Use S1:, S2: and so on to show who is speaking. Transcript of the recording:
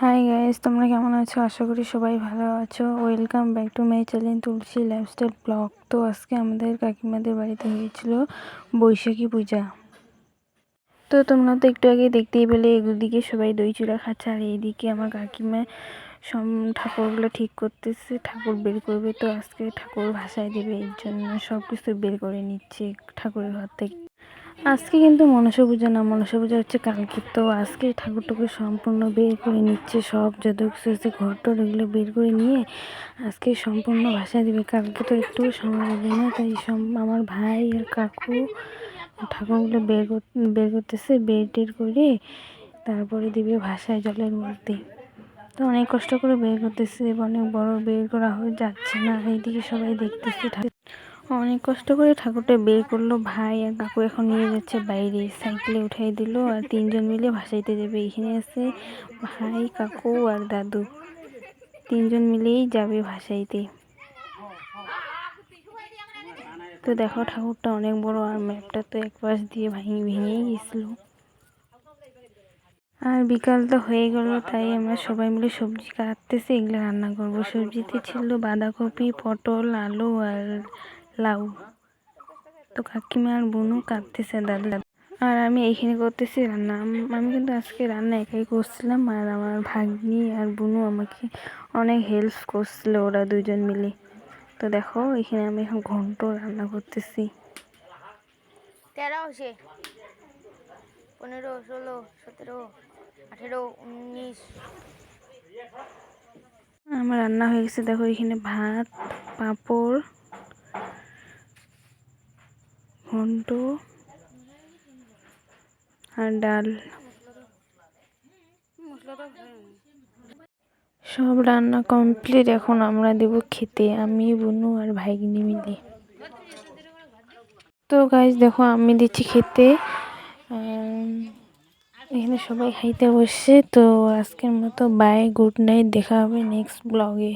S1: Hi guys, তোমরা কেমন আছো? আশা করি সবাই ভালো আছো। Welcome back to my channel Tulsi lifestyle blog. তো আজকে আমাদের কাকিমাদের বাড়িতে হয়েছিল বৈশাখী পূজা। তো তোমরা তো একটু আগে দেখতেই পেলে, এদিকে সবাই দই চূড়া খাচ্ছে আর এইদিকে আমার কাকিমা সব ঠাকুরগুলো ঠিক করতেছে, ঠাকুর বের করবে। তো আজকে ঠাকুর ভাসায় দেবে, এর জন্য সব কিছু বের করে নিচ্ছে ঠাকুরের ঘর থেকে। আজকে কিন্তু মনসা পূজা না, মনসা পূজা হচ্ছে কালকে। তো আজকে ঠাকুরটাকে সম্পূর্ণ বের করে নিচ্ছে, সব যত কিছু আছে ঘর টর এগুলো বের করে নিয়ে আজকে সম্পূর্ণ ভাষায় দেবে। কালকে তো একটু সময় দেবে না, তাই আমার ভাই আর কাকু ঠাকুরগুলো বের করতেছে, বের টের করে তারপরে দিবে ভাষায় জলের মধ্যে। তো অনেক কষ্ট করে বের করতেছে, অনেক বড় বের করা হয়ে যাচ্ছে না। এইদিকে সবাই দেখতেছে অনেক কষ্ট করে ঠাকুরটা বের করলো। ভাই আর কাকু এখন নিয়ে যাচ্ছে বাইরে, সাইকেলে উঠাই দিল আর তিনজন মিলে ভাসাইতে যাবে। এখানে আছে ভাই, কাকু আর দাদু, তিনজন মিলেই যাবে ভাসাইতে। তো দেখো ঠাকুরটা অনেক বড়, আর ম্যাপটা তো এক পাশ দিয়ে ভেঙেই গেছিল। আর বিকালটা হয়ে গেল, তাই আমরা সবাই মিলে সবজি কাটতেছি, এগুলো রান্না করব। সবজিতে ছিল বাঁধাকপি, পটল, আলু আর লাউ। তো কাকিমা আর বোনও কাটতেছে, দাদু। আর আমি এইখানে করতেছি রান্না। আমি কিন্তু আজকে রান্না একাই করছিলাম, আর আমার ভাগ্নি আর বোনও আমাকে অনেক হেল্প করছিল, ওরা দুজন মিলে। তো দেখো এখানে আমি এখন ঘন্ট রান্না করতেছি।
S2: 13 আছে, 15, 16, 17, 18, 19।
S1: আমার রান্না হয়ে গেছে। দেখো এখানে ভাত, পাঁপড়, ঘন্ট আর ডাল, সব রান্না কমপ্লিট। এখন আমরা দেব খেতে, আমি, বুনু আর ভাইগিনি মিলে। তো গাইস দেখো আমি দিচ্ছি খেতে, এখানে সবাই খাইতে বসছে। তো আজকের মতো বাই, গুড নাইট, দেখা হবে নেক্সট ব্লগে।